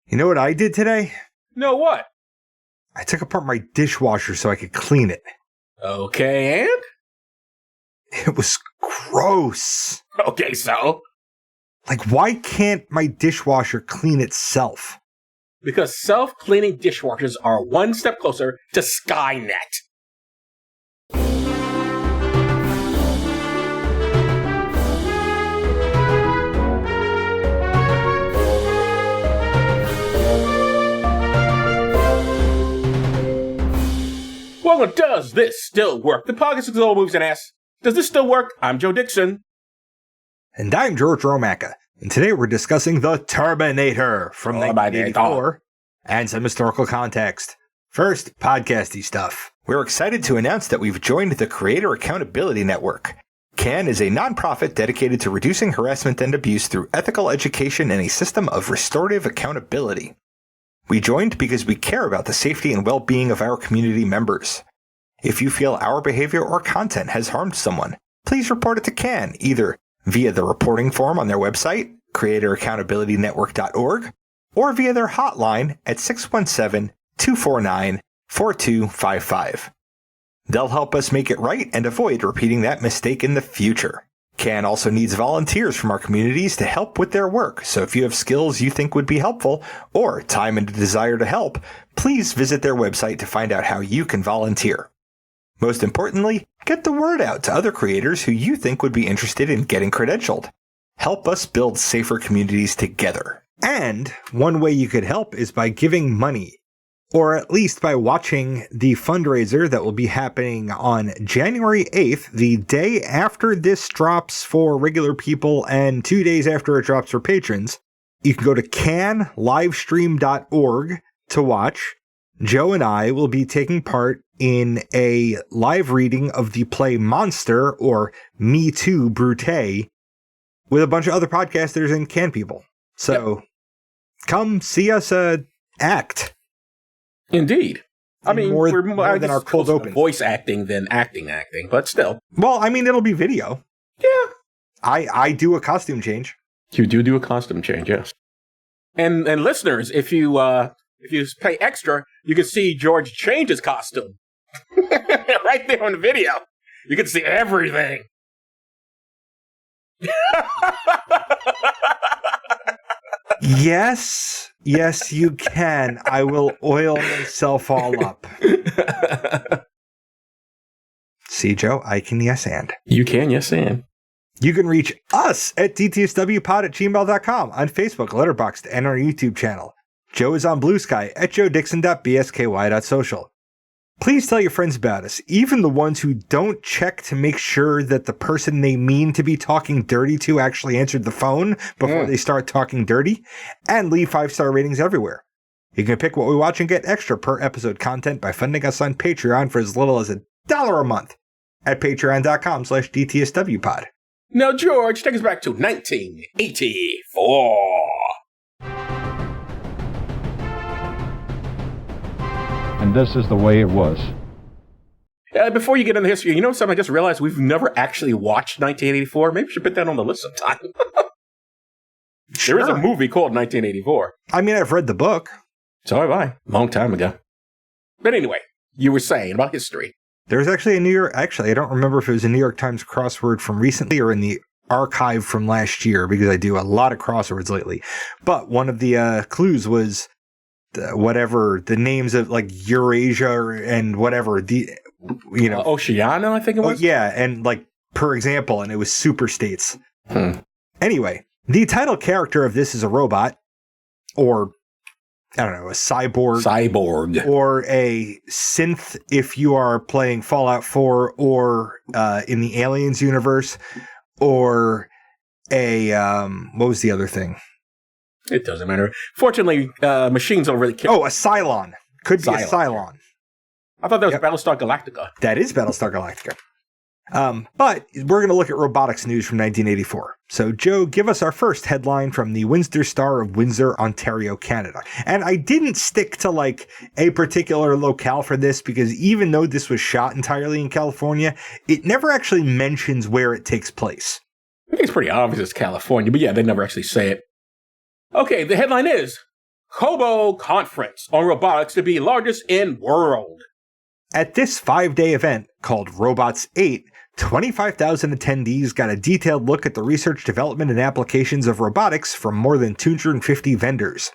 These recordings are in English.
You know what I did today? No, what? I took apart my dishwasher so I could clean it. Okay, and? It was gross. Okay, so? Like, why can't my dishwasher clean itself? Because self-cleaning dishwashers are one step closer to Skynet. Well, does this still work? The podcast is all moves and asks, does this still work? I'm Joe Dixon. And I'm George Romacka. And today we're discussing the Terminator from 1984 and some historical context. First, podcasty stuff. We're excited to announce that we've joined the Creator Accountability Network. CAN is a nonprofit dedicated to reducing harassment and abuse through ethical education and a system of restorative accountability. We joined because we care about the safety and well-being of our community members. If you feel our behavior or content has harmed someone, please report it to CAN, either via the reporting form on their website, creatoraccountabilitynetwork.org, or via their hotline at 617-249-4255. They'll help us make it right and avoid repeating that mistake in the future. CAN also needs volunteers from our communities to help with their work, so if you have skills you think would be helpful, or time and a desire to help, please visit their website to find out how you can volunteer. Most importantly, get the word out to other creators who you think would be interested in getting credentialed. Help us build safer communities together. And one way you could help is by giving money, or at least by watching the fundraiser that will be happening on January 8th, the day after this drops for regular people and 2 days after it drops for patrons. You can go to canlivestream.org to watch. Joe and I will be taking part in a live reading of the play Monster, or Me Too Brute, with a bunch of other podcasters and CAN people. So Come see us act. Indeed. I mean, more we're than our cold open. Voice acting than acting, but still. Well, I mean, it'll be video. Yeah. I do a costume change. You do a costume change, yes. And listeners, if you pay extra, you can see George change his costume. Right there on the video. You can see everything. Yes, you can. I will oil myself all up. See, Joe, I can yes and. You can yes and. You can reach us at dtswpod@gmail.com, on Facebook, Letterboxd, and our YouTube channel. Joe is on Blue Sky at joedixon.bsky.social. Please tell your friends about us, even the ones who don't check to make sure that the person they mean to be talking dirty to actually answered the phone before they start talking dirty, and leave 5-star ratings everywhere. You can pick what we watch and get extra per episode content by funding us on Patreon for as little as $1 a month at patreon.com/dtswpod. Now, George, take us back to 1984. And this is the way it was. Before you get into the history, you know something I just realized? We've never actually watched 1984. Maybe we should put that on the list sometime. Sure. There is a movie called 1984. I mean, I've read the book. So have I. Long time ago. But anyway, you were saying about history. There's actually I don't remember if it was a New York Times crossword from recently or in the archive from last year, because I do a lot of crosswords lately. But one of the clues was whatever the names of like Eurasia and whatever Oceania, I think it was. Yeah, and like per example, and it was super states. Anyway, the title character of this is a robot, or I don't know, a cyborg, or a synth if you are playing Fallout 4 or in the Aliens universe, or a what was the other thing? It doesn't matter. Fortunately, machines don't really care. Oh, a Cylon. Could be a Cylon. I thought that was Battlestar Galactica. That is Battlestar Galactica. But we're going to look at robotics news from 1984. So, Joe, give us our first headline from the Windsor Star of Windsor, Ontario, Canada. And I didn't stick to like a particular locale for this because even though this was shot entirely in California, it never actually mentions where it takes place. I think it's pretty obvious it's California, but yeah, they never actually say it. Okay, the headline is, Cobo conference on robotics to be largest in world. At this 5-day event, called Robots 8, 25,000 attendees got a detailed look at the research, development, and applications of robotics from more than 250 vendors.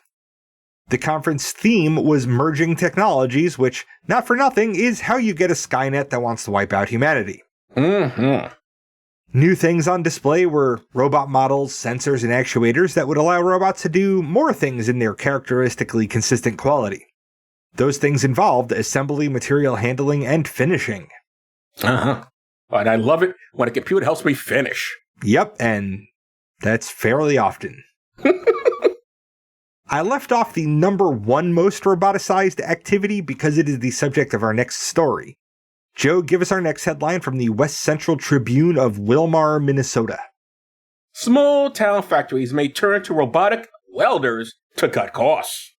The conference theme was merging technologies, which, not for nothing, is how you get a Skynet that wants to wipe out humanity. Mm-hmm. New things on display were robot models, sensors, and actuators that would allow robots to do more things in their characteristically consistent quality. Those things involved assembly, material handling, and finishing. Uh-huh. And I love it when a computer helps me finish. Yep, and that's fairly often. I left off the number 1 most roboticized activity because it is the subject of our next story. Joe, give us our next headline from the West Central Tribune of Wilmar, Minnesota. Small town factories may turn to robotic welders to cut costs.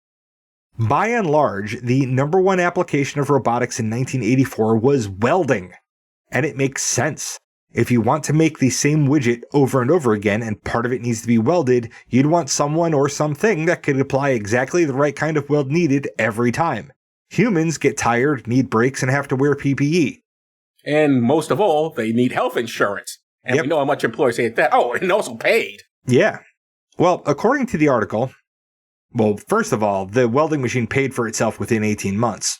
By and large, the number 1 application of robotics in 1984 was welding. And it makes sense. If you want to make the same widget over and over again and part of it needs to be welded, you'd want someone or something that could apply exactly the right kind of weld needed every time. Humans get tired, need breaks, and have to wear PPE. And most of all, they need health insurance. And we know how much employers hate that. Oh, and also paid. Yeah. Well, according to the article, first of all, the welding machine paid for itself within 18 months.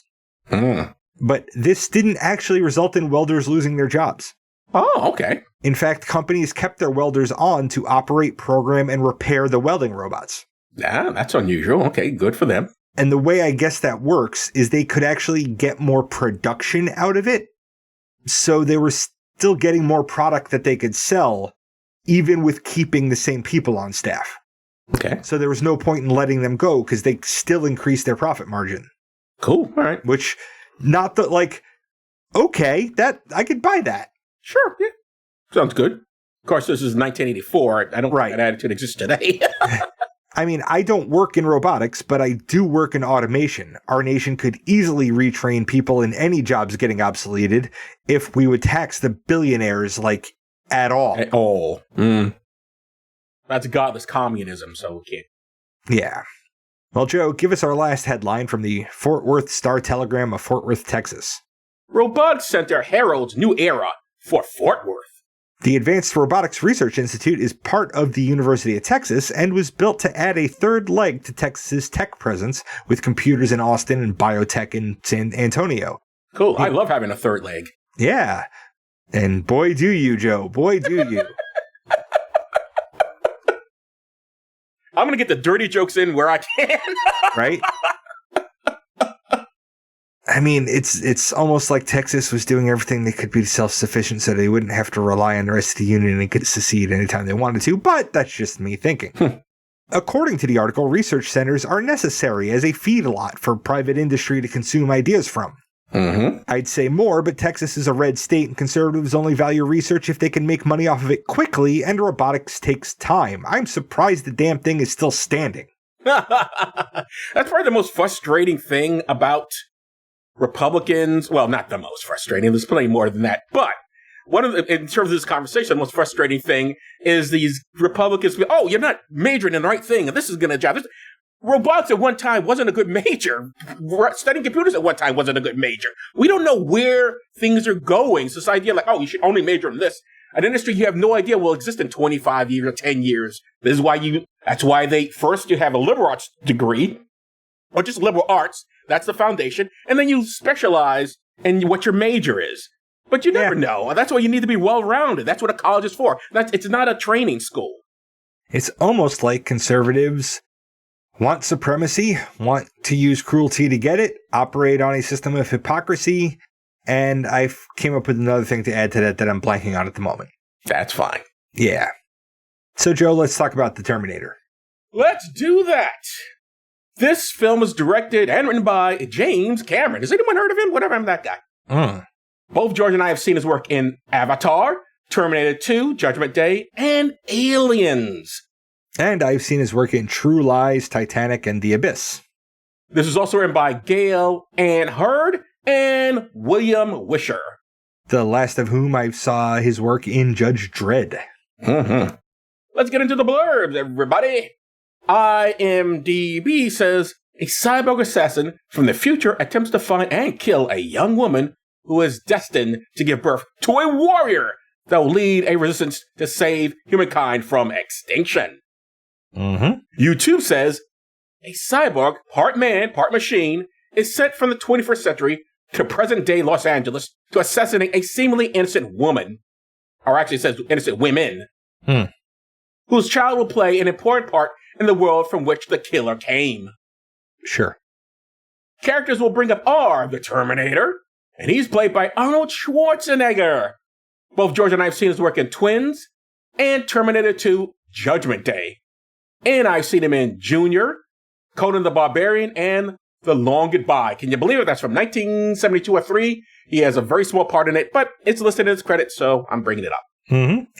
But this didn't actually result in welders losing their jobs. Oh, okay. In fact, companies kept their welders on to operate, program, and repair the welding robots. Yeah, that's unusual. Okay, good for them. And the way I guess that works is they could actually get more production out of it. So they were still getting more product that they could sell, even with keeping the same people on staff. Okay. So there was no point in letting them go because they still increased their profit margin. Cool. All right. Which, not that, okay, that I could buy that. Sure. Yeah. Sounds good. Of course, this is 1984. I don't think that attitude exists today. I mean, I don't work in robotics, but I do work in automation. Our nation could easily retrain people in any jobs getting obsoleted if we would tax the billionaires, at all. At all. That's godless communism, so we can't. Yeah. Well, Joe, give us our last headline from the Fort Worth Star-Telegram of Fort Worth, Texas. Robotics Center heralds new era for Fort Worth. The Advanced Robotics Research Institute is part of the University of Texas and was built to add a third leg to Texas's tech presence with computers in Austin and biotech in San Antonio. Cool. I love having a third leg. Yeah. And boy, do you, Joe. Boy, do you. I'm going to get the dirty jokes in where I can. Right? I mean, it's almost like Texas was doing everything they could be self-sufficient so they wouldn't have to rely on the rest of the union and could secede anytime they wanted to, but that's just me thinking. According to the article, research centers are necessary as a feedlot for private industry to consume ideas from. I'd say more, but Texas is a red state and conservatives only value research if they can make money off of it quickly, and robotics takes time. I'm surprised the damn thing is still standing. That's probably the most frustrating thing about Republicans. Well, not the most frustrating. There's plenty more than that. But in terms of this conversation, the most frustrating thing is these Republicans. Oh, you're not majoring in the right thing, and this is going to job. Robotics at one time wasn't a good major. Studying computers at one time wasn't a good major. We don't know where things are going. So this idea you should only major in this. An industry you have no idea will exist in 25 years or 10 years. That's why you have a liberal arts degree, or just liberal arts. That's the foundation. And then you specialize in what your major is. But you never know. That's why you need to be well-rounded. That's what a college is for. It's not a training school. It's almost like conservatives want supremacy, want to use cruelty to get it, operate on a system of hypocrisy, and I came up with another thing to add to that I'm blanking on at the moment. That's fine. Yeah. So, Joe, let's talk about the Terminator. Let's do that. This film was directed and written by James Cameron. Has anyone heard of him? Whatever, I'm that guy. Both George and I have seen his work in Avatar, Terminator 2, Judgment Day, and Aliens. And I've seen his work in True Lies, Titanic, and The Abyss. This was also written by Gail Ann Hurd and William Wisher. The last of whom I saw his work in Judge Dredd. Let's get into the blurbs, everybody. IMDb says, a cyborg assassin from the future attempts to find and kill a young woman who is destined to give birth to a warrior that will lead a resistance to save humankind from extinction. YouTube says, a cyborg, part man, part machine, is sent from the 21st century to present-day Los Angeles to assassinate a seemingly innocent woman, or actually it says innocent women, whose child will play an important part in the world from which the killer came. Sure. Characters we'll bring up are the Terminator, and he's played by Arnold Schwarzenegger. Both George and I have seen his work in Twins and Terminator 2 Judgment Day. And I've seen him in Junior, Conan the Barbarian, and The Long Goodbye. Can you believe it? That's from 1972 or 3. He has a very small part in it, but it's listed in his credits, so I'm bringing it up.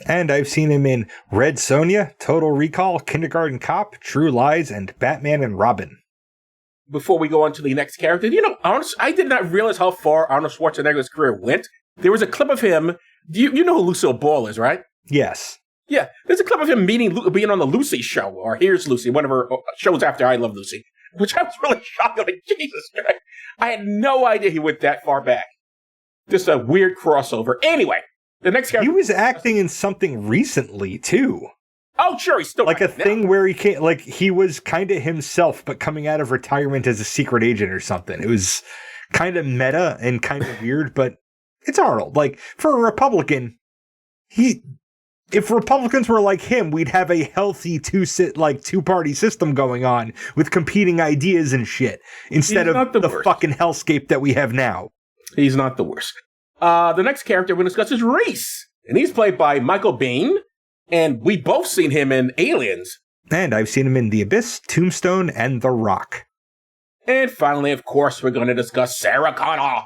And I've seen him in Red Sonja, Total Recall, Kindergarten Cop, True Lies, and Batman and Robin. Before we go on to the next character, I did not realize how far Arnold Schwarzenegger's career went. There was a clip of him. You know who Lucille Ball is, right? Yes. Yeah, there's a clip of him being on the Lucy show, or Here's Lucy, one of her shows after I Love Lucy, which I was really shocked. Like, Jesus Christ. I had no idea he went that far back. Just a weird crossover. Anyway, the next character... He was acting in something recently, too. Oh, sure, he's still... Like a thing where he was kind of himself, but coming out of retirement as a secret agent or something. It was kind of meta and kind of weird, but it's Arnold. Like, for a Republican, if Republicans were like him, we'd have a healthy two-party system going on with competing ideas and shit, instead of the fucking hellscape that we have now. He's not the worst. The next character we're going to discuss is Reese, and he's played by Michael Biehn. And we both seen him in Aliens. And I've seen him in The Abyss, Tombstone, and The Rock. And finally, of course, we're going to discuss Sarah Connor.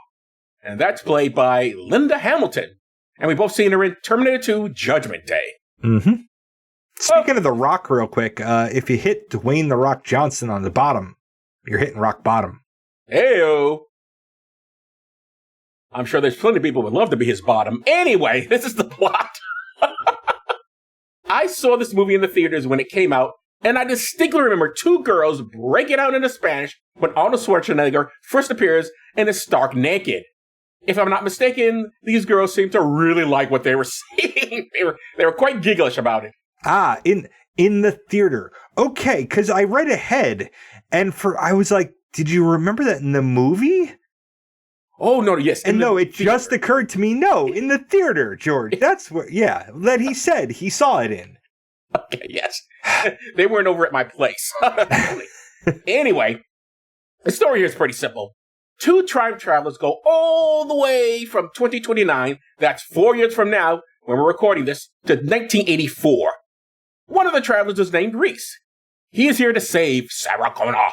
And that's played by Linda Hamilton. And we both seen her in Terminator 2 Judgment Day. Speaking of The Rock real quick, if you hit Dwayne The Rock Johnson on the bottom, you're hitting rock bottom. Heyo. I'm sure there's plenty of people who would love to be his bottom. Anyway, this is the plot. I saw this movie in the theaters when it came out, and I distinctly remember two girls breaking out into Spanish when Arnold Schwarzenegger first appears and is stark naked. If I'm not mistaken, these girls seemed to really like what they were seeing. They were quite gigglish about it. In the theater. Okay, because I read ahead, and I was like, did you remember that in the movie? Oh, no, yes. And no, it just occurred to me, no, in the theater, George. That's where, that he said he saw it in. Okay, yes. They weren't over at my place. Anyway, the story here is pretty simple. Two time travelers go all the way from 2029, that's 4 years from now, when we're recording this, to 1984. One of the travelers is named Reese. He is here to save Sarah Connor.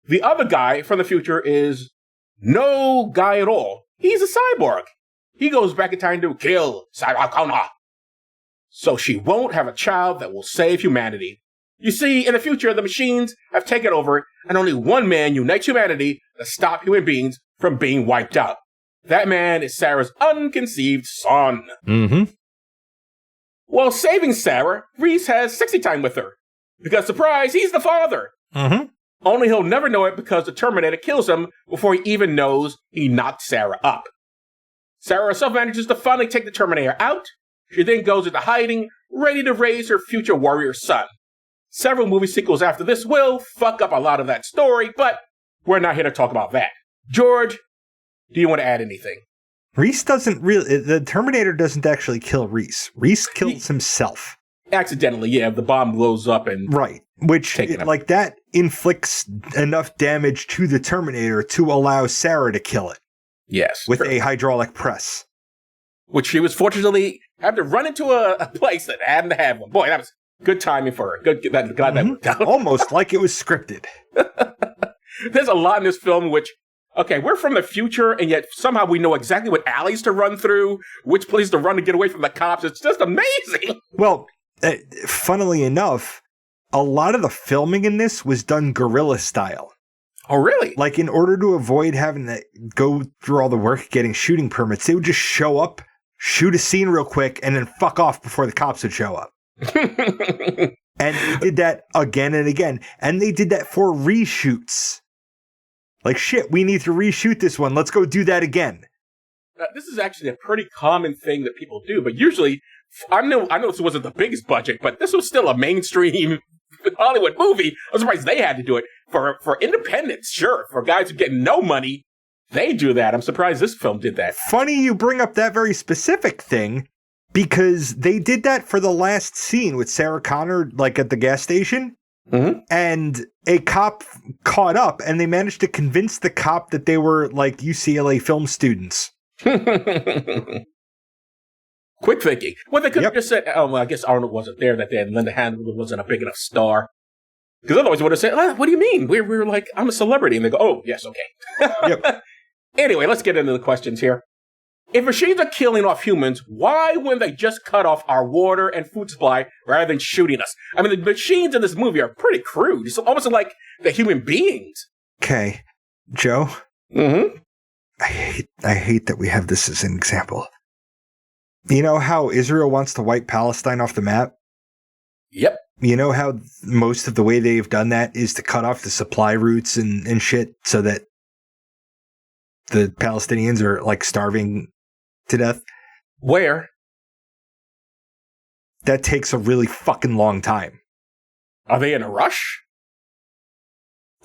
The other guy from the future is no guy at all. He's a cyborg. He goes back in time to kill Sarah Connor, so she won't have a child that will save humanity. You see, in the future, the machines have taken over, and only one man unites humanity to stop human beings from being wiped out. That man is Sarah's unconceived son. While saving Sarah, Reese has sexy time with her. Because, surprise, he's the father. Only he'll never know it because the Terminator kills him before he even knows he knocked Sarah up. Sarah herself manages to finally take the Terminator out. She then goes into hiding, ready to raise her future warrior son. Several movie sequels after this will fuck up a lot of that story, but we're not here to talk about that. George, do you want to add anything? Reese the Terminator doesn't actually kill Reese. Reese kills himself. Accidentally, yeah, the bomb blows up and... Right, which, that inflicts enough damage to the Terminator to allow Sarah to kill it. Yes. With a hydraulic press. Which she was fortunately had to run into a place that happened to have one. Boy, that was good timing for her. Glad that worked out. Almost like it was scripted. There's a lot in this film which... Okay, we're from the future, and yet somehow we know exactly what alleys to run through, which place to run to get away from the cops. It's just amazing! Well... funnily enough, a lot of the filming in this was done guerrilla style. Oh, really? Like, in order to avoid having to go through all the work getting shooting permits, they would just show up, shoot a scene real quick, and then fuck off before the cops would show up. And they did that again and again. And they did that for reshoots. Like, shit, we need to reshoot this one. Let's go do that again. This is actually a pretty common thing that people do, but usually, I know this wasn't the biggest budget, but this was still a mainstream Hollywood movie. I'm surprised they had to do it. For independents, sure. For guys who get no money, they do that. I'm surprised this film did that. Funny you bring up that very specific thing, because they did that for the last scene with Sarah Connor, like at the gas station. Mm-hmm. And a cop caught up, and they managed to convince the cop that they were like UCLA film students. Quick thinking. Well, they could have just said, oh, well, I guess Arnold wasn't there that day, and Linda Hamilton wasn't a big enough star. Because otherwise, they would have said, what do you mean? We're like, I'm a celebrity. And they go, oh, yes, okay. Yep. Anyway, let's get into the questions here. If machines are killing off humans, why wouldn't they just cut off our water and food supply rather than shooting us? I mean, the machines in this movie are pretty crude. It's almost like they're human beings. Okay, Joe. Mm-hmm. I hate that we have this as an example. You know how Israel wants to wipe Palestine off the map? Yep. You know how most of the way they've done that is to cut off the supply routes and shit so that the Palestinians are like starving to death? Where? That takes a really fucking long time. Are they in a rush?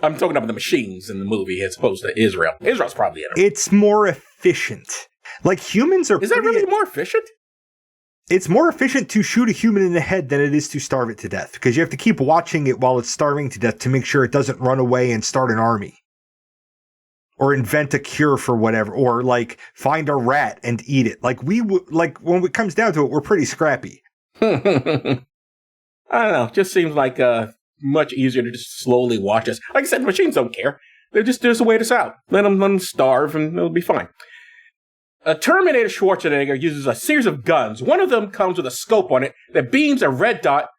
I'm talking about the machines in the movie as opposed to Israel. Israel's probably in a rush. It's more efficient. Like, humans are... Is that really more efficient? It's more efficient to shoot a human in the head than it is to starve it to death, because you have to keep watching it while it's starving to death to make sure it doesn't run away and start an army. Or invent a cure for whatever, or like find a rat and eat it. Like, when it comes down to it, we're pretty scrappy. I don't know. Just seems like much easier to just slowly watch us. Like I said, machines don't care. They're just wait us out. Let them starve and it'll be fine. Terminator Schwarzenegger uses a series of guns. One of them comes with a scope on it that beams a red dot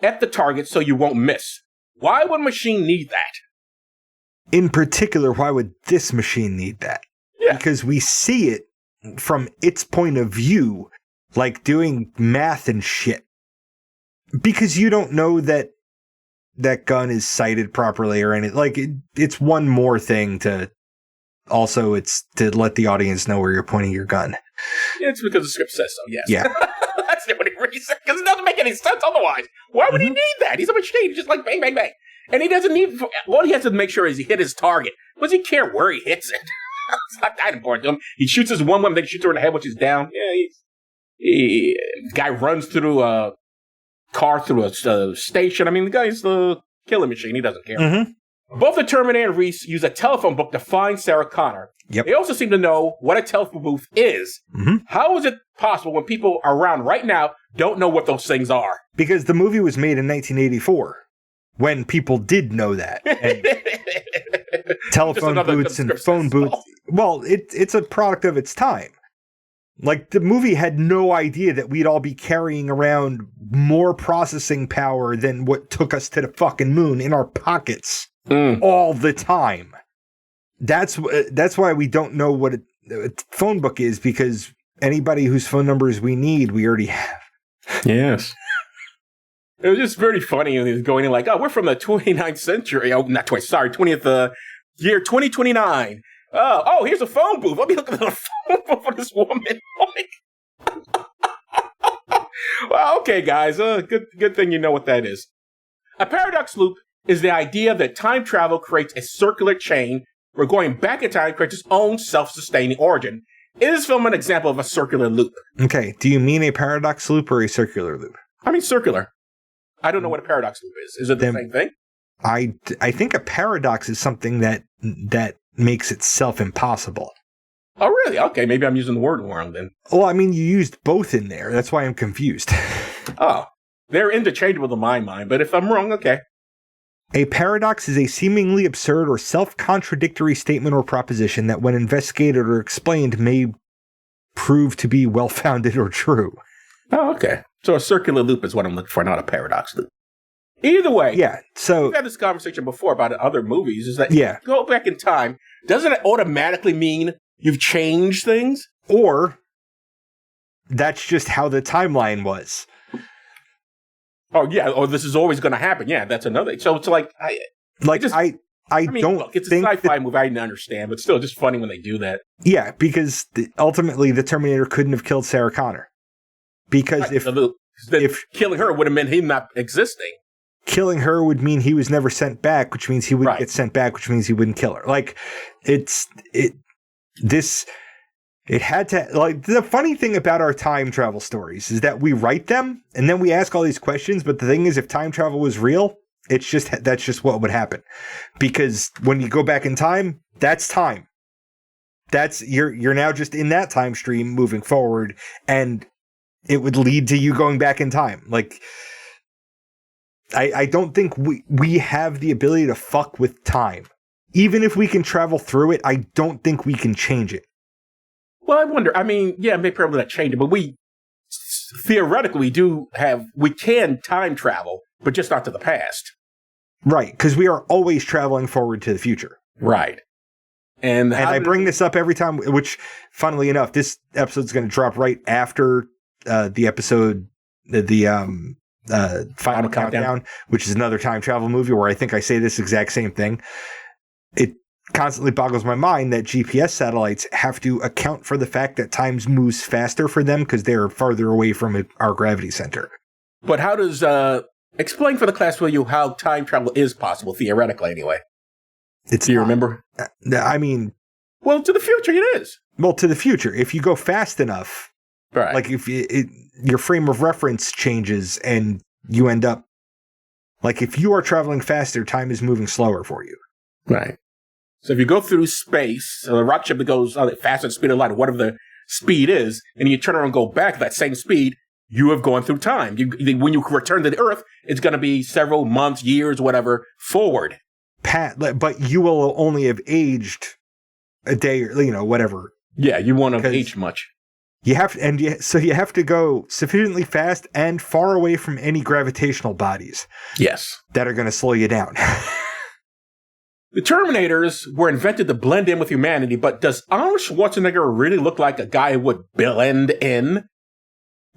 at the target so you won't miss. Why would a machine need that? In particular, why would this machine need that? Yeah. Because we see it from its point of view, like doing math and shit. Because you don't know that that gun is sighted properly or anything. Like, it's one more thing to... Also, it's to let the audience know where you're pointing your gun. It's because the script says so, yes. Yeah. That's the only reason, because it doesn't make any sense otherwise. Why would he need that? He's a machine. He's just like bang, bang, bang. And he doesn't need... All he has to make sure is he hit his target. Does he care where he hits it? It's not that important to him. He shoots his one woman, then he shoots her in the head when she's down. Yeah, guy runs through a car through a station. I mean, the guy's the killing machine. He doesn't care. Mm-hmm. Both the Terminator and Reese use a telephone book to find Sarah Connor. Yep. They also seem to know what a telephone booth is. Mm-hmm. How is it possible when people around right now don't know what those things are? Because the movie was made in 1984, when people did know that. And telephone booths and phone booths. Well, it's a product of its time. Like, the movie had no idea that we'd all be carrying around more processing power than what took us to the fucking moon in our pockets. All the time. That's why we don't know what a phone book is, because anybody whose phone numbers we need, we already have. Yes. It was just very funny. And he was going in like, oh, we're from the 29th century. Oh, not 20th, sorry, 20th year 2029. Oh, here's a phone booth. Let me look at the phone booth for this woman. Well, okay, guys. Good thing you know what that is. A paradox loop is the idea that time travel creates a circular chain where going back in time creates its own self-sustaining origin. Is this film an example of a circular loop? Okay, do you mean a paradox loop or a circular loop? I mean circular. I don't know what a paradox loop is. Is it the same thing? I think a paradox is something that makes itself impossible. Oh, really? Okay, maybe I'm using the word wrong then. Well, I mean, you used both in there. That's why I'm confused. Oh, they're interchangeable in my mind, but if I'm wrong, okay. A paradox is a seemingly absurd or self-contradictory statement or proposition that, when investigated or explained, may prove to be well-founded or true. Oh, okay. So a circular loop is what I'm looking for, not a paradox loop. Either way. Yeah, so... We've had this conversation before about other movies, is that if you go back in time, doesn't it automatically mean you've changed things? Or that's just how the timeline was. Oh yeah, or this is always going to happen. Yeah, that's another. So it's like I mean, don't look, it's a think sci-fi movie. I didn't understand, but still, just funny when they do that. Yeah, because ultimately the Terminator couldn't have killed Sarah Connor. Because Right, if killing her would have meant him not existing. Killing her would mean he was never sent back, which means he wouldn't Right. get sent back, which means he wouldn't kill her. Like, it had to, like, the funny thing about our time travel stories is that we write them and then we ask all these questions. But the thing is, if time travel was real, that's just what would happen. Because when you go back in time, that's time. You're now just in that time stream moving forward, and it would lead to you going back in time. Like, I don't think we have the ability to fuck with time. Even if we can travel through it, I don't think we can change it. Well, I wonder. I mean, yeah, maybe probably not change it, but we theoretically we can time travel, but just not to the past. Right, because we are always traveling forward to the future. Right. And I bring this up every time, which, funnily enough, this episode's going to drop right after the episode, the Final Countdown, which is another time travel movie where I think I say this exact same thing. It constantly boggles my mind that GPS satellites have to account for the fact that time moves faster for them because they're farther away from our gravity center. But how does explain for the class, will you, how time travel is possible theoretically anyway? Do you remember? I mean, well, to the future it is. Well, to the future, if you go fast enough, right? Like if your frame of reference changes and you end up like if you are traveling faster, time is moving slower for you. Right. So if you go through space, a rocket ship that goes faster than the speed of light, whatever the speed is, and you turn around and go back at that same speed, you have gone through time. When you return to the Earth, it's going to be several months, years, whatever, forward. But you will only have aged a day or, whatever. Yeah, you won't have aged much. You have to, so you have to go sufficiently fast and far away from any gravitational bodies. Yes. That are going to slow you down. The Terminators were invented to blend in with humanity, but does Arnold Schwarzenegger really look like a guy who would blend in?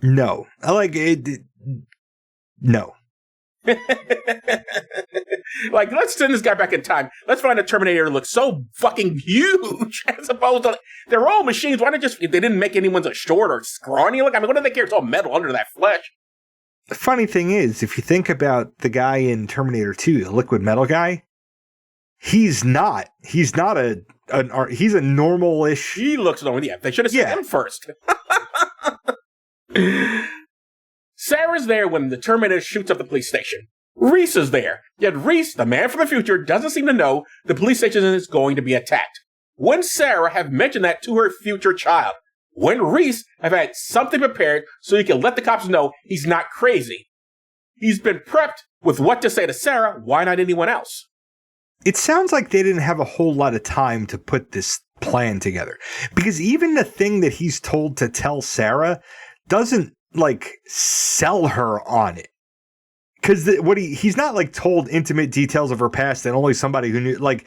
No. I like it. No. Like, let's send this guy back in time. Let's find a Terminator that looks so fucking huge as opposed to, they're all machines. Why not just, if they didn't make anyone's short or scrawny look? I mean, what do they care? It's all metal under that flesh. The funny thing is, if you think about the guy in Terminator 2, the liquid metal guy, he's a normal-ish. He looks normal. Yeah, they should have seen him first. Sarah's there when the Terminator shoots up the police station. Reese is there. Yet Reese, the man from the future, doesn't seem to know the police station is going to be attacked. When Sarah have mentioned that to her future child. When Reese have had something prepared so he can let the cops know he's not crazy. He's been prepped with what to say to Sarah. Why not anyone else? It sounds like they didn't have a whole lot of time to put this plan together. Because even the thing that he's told to tell Sarah doesn't, sell her on it. Because he's not, told intimate details of her past and only somebody who knew,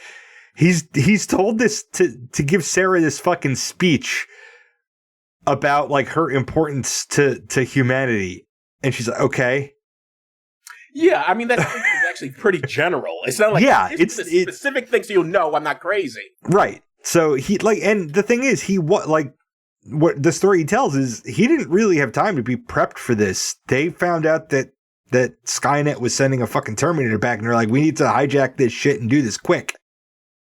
he's told this to give Sarah this fucking speech about, her importance to humanity. And she's like, okay. Yeah, I mean, that's actually pretty general. It's not like, it's the specific things so you'll know I'm not crazy. Right. So and the thing is, what the story he tells is he didn't really have time to be prepped for this. They found out that Skynet was sending a fucking Terminator back, and they're like, we need to hijack this shit and do this quick.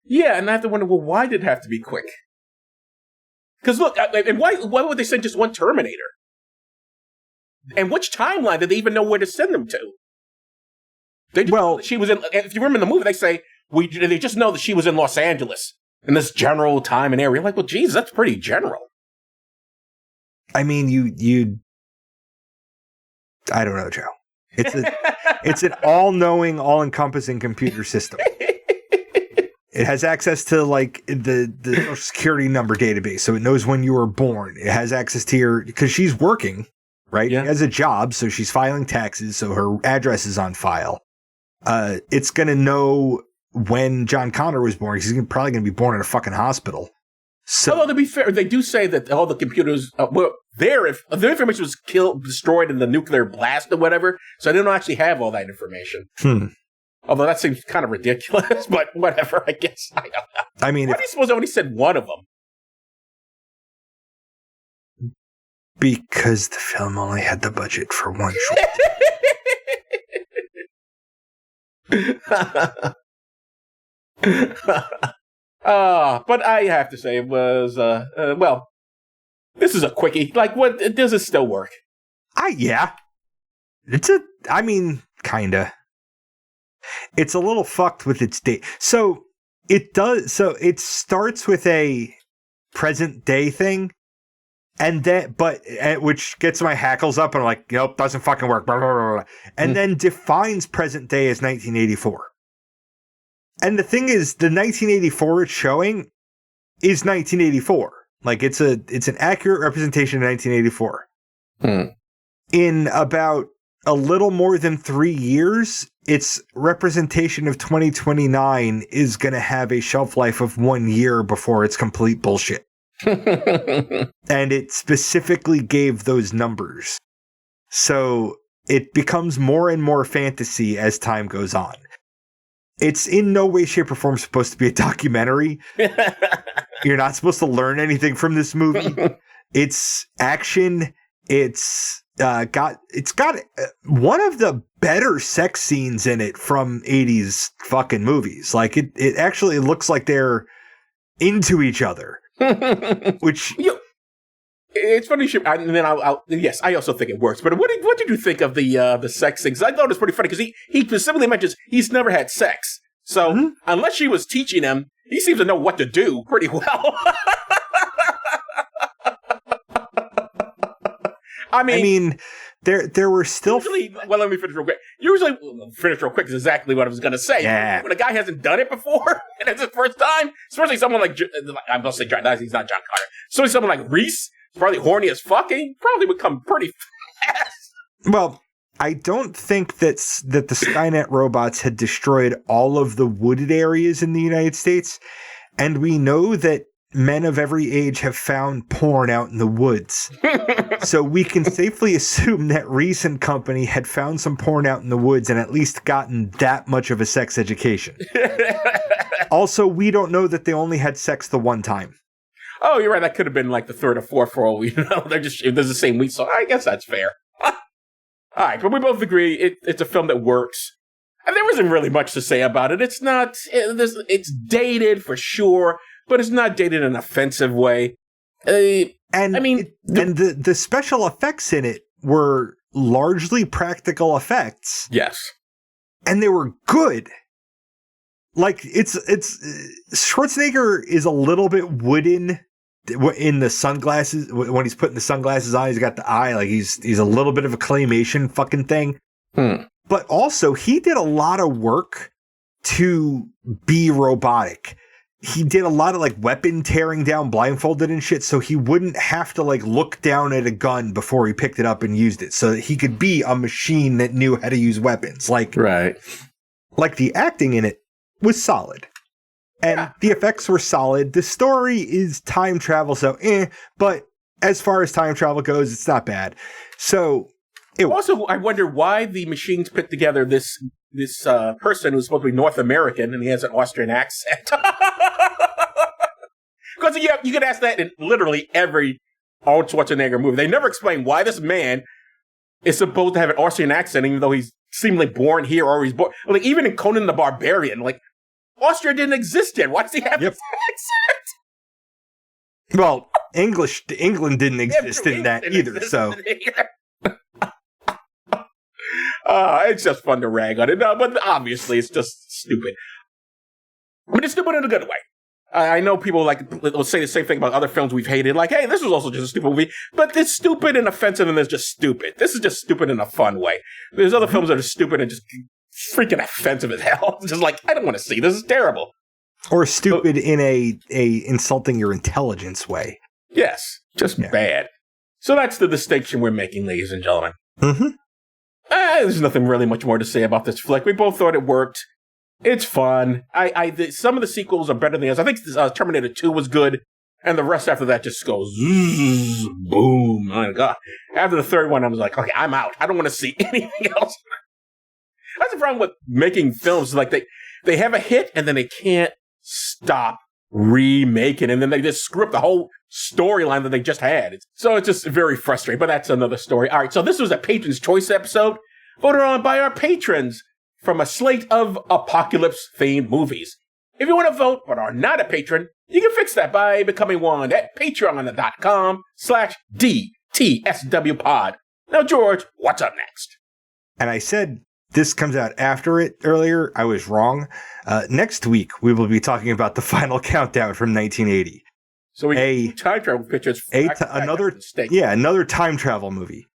Yeah, and I have to wonder, well, why did it have to be quick? Because look, and why would they send just one Terminator? And which timeline did they even know where to send them to? They just know that she was in. If you remember in the movie, they say they just know that she was in Los Angeles in this general time and area. Like, well, geez, that's pretty general. I mean, I don't know, Joe. It's an all-knowing, all-encompassing computer system. It has access to the Social Security number database, so it knows when you were born. It has access to because she's working, right? Yeah. She has a job, so she's filing taxes, so her address is on file. It's gonna know when John Connor was born. He's probably gonna be born in a fucking hospital. So, although to be fair, they do say that all the computers, their information was destroyed in the nuclear blast or whatever, so they don't actually have all that information. Although that seems kind of ridiculous, but whatever, I guess. I don't know. I mean, why do you suppose I only said one of them? Because the film only had the budget for one short. But I have to say it was, well, this is a quickie. Like, what, does it still work? Yeah. Kinda. It's a little fucked with its date. So it starts with a present day thing, and then, which gets my hackles up, and I'm like, nope, doesn't fucking work. Blah, blah, blah, blah. And then defines present day as 1984. And the thing is, the 1984 it's showing is 1984. Like, it's an accurate representation of 1984. In about a little more than 3 years, its representation of 2029 is going to have a shelf life of 1 year before it's complete bullshit. And it specifically gave those numbers. So it becomes more and more fantasy as time goes on. It's in no way, shape, or form supposed to be a documentary. You're not supposed to learn anything from this movie. It's action. It's got one of the better sex scenes in it from 80s fucking movies. Like, it actually looks like they're into each other. Which... It's funny, and then yes, I also think it works. But what did you think of the sex things? I thought it was pretty funny because he specifically mentions he's never had sex. So unless she was teaching him, he seems to know what to do pretty well. I mean, there were still... Usually, well, let me finish real quick. Finish real quick is exactly what I was going to say. Yeah. When a guy hasn't done it before, and it's his first time, especially someone like, I'm going to say John, he's not John Carter. Especially someone like Reese, probably horny as fucking, probably would come pretty fast. Well, I don't think that the Skynet robots had destroyed all of the wooded areas in the United States, and we know that men of every age have found porn out in the woods. So we can safely assume that Reese and company had found some porn out in the woods and at least gotten that much of a sex education. Also, we don't know that they only had sex the one time. Oh, you're right. That could have been like the third or fourth for all we know. There's the same week, so I guess that's fair. All right, but we both agree it's a film that works. And there isn't really much to say about it. It's not... It's dated for sure, but it's not dated in an offensive way. The special effects in it were largely practical effects. Yes. And they were good. Like, it's Schwarzenegger is a little bit wooden in the sunglasses. When he's putting the sunglasses on, he's got the eye. Like, he's a little bit of a claymation fucking thing. But also, he did a lot of work to be robotic. He did a lot of, like, weapon tearing down blindfolded and shit, so he wouldn't have to, like, look down at a gun before he picked it up and used it, so that he could be a machine that knew how to use weapons. Like, right. Like, the acting in it was solid. And the effects were solid. The story is time travel, so but as far as time travel goes, it's not bad. So... Also, I wonder why the machines put together this person who's supposed to be North American and he has an Austrian accent. Because you could ask that in literally every Arnold Schwarzenegger movie. They never explain why this man is supposed to have an Austrian accent, even though he's seemingly born here or he's born. Like, even in Conan the Barbarian, like, Austria didn't exist yet. Why does he have this accent? Well, England didn't exist in that either, so... It's just fun to rag on it. No, but obviously it's just stupid. But it's stupid in a good way. I know people will say the same thing about other films we've hated. Like, hey, this was also just a stupid movie. But it's stupid and offensive and it's just stupid. This is just stupid in a fun way. There's other films that are stupid and just freaking offensive as hell. It's just like, I don't want to see this. Is terrible. Or stupid in a insulting your intelligence way. Yes. Just bad. So that's the distinction we're making, ladies and gentlemen. Mm-hmm. There's nothing really much more to say about this flick. We both thought it worked. It's fun. Some of the sequels are better than the others. I think Terminator 2 was good. And the rest after that just goes zzz, boom. My God. After the third one, I was like, okay, I'm out. I don't want to see anything else. That's the problem with making films. Like they have a hit and then they can't stop remaking, and then they just screw up the whole storyline that they just had. So it's just very frustrating, but that's another story. All right, so this was a Patron's Choice episode voted on by our patrons from a slate of apocalypse-themed movies. If you want to vote but are not a patron, you can fix that by becoming one at patreon.com/DTSWpod. Now, George, what's up next? And I said this comes out after it earlier. I was wrong. Next week, we will be talking about the final countdown from 1980. So we get time travel pictures. Another time travel movie.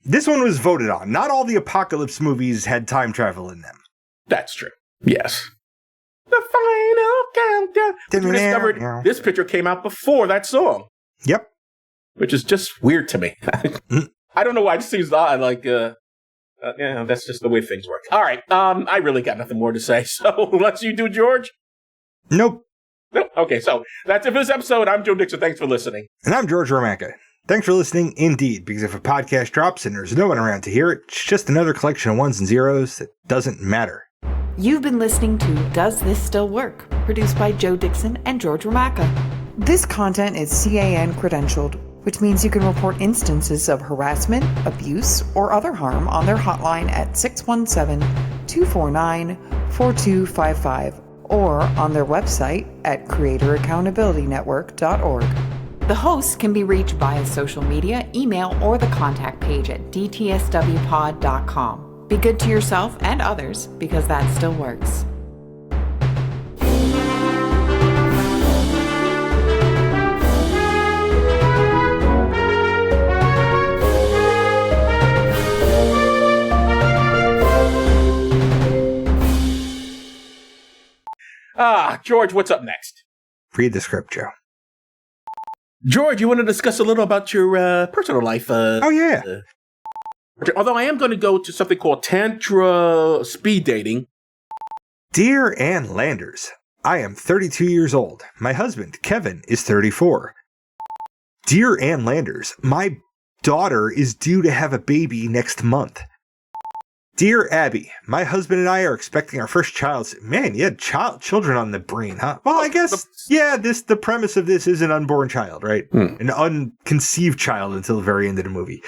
This one was voted on. Not all the apocalypse movies had time travel in them. That's true. Yes. The final countdown. Which we discovered this picture came out before that song. Yep. Which is just weird to me. I don't know why. It just seems odd. Like, that's just the way things work. All right. I really got nothing more to say. So let's you do, George. Nope. Okay, so that's it for this episode. I'm Joe Dixon. Thanks for listening. And I'm George Romaka. Thanks for listening indeed, because if a podcast drops and there's no one around to hear it, it's just another collection of ones and zeros that doesn't matter. You've been listening to Does This Still Work? Produced by Joe Dixon and George Romaka. This content is CAN credentialed, which means you can report instances of harassment, abuse, or other harm on their hotline at 617-249-4255 or on their website at creatoraccountabilitynetwork.org. The hosts can be reached via social media, email, or the contact page at dtswpod.com. Be good to yourself and others, because that still works. George, what's up next? Read the script, Joe. George, you want to discuss a little about your personal life? Oh, yeah. Although I am going to go to something called Tantra Speed Dating. Dear Ann Landers, I am 32 years old. My husband, Kevin, is 34. Dear Ann Landers, my daughter is due to have a baby next month. Dear Abby, my husband and I are expecting our first child. Man, you had children on the brain, huh? Well, I guess, the premise of this is an unborn child, right? An unconceived child until the very end of the movie.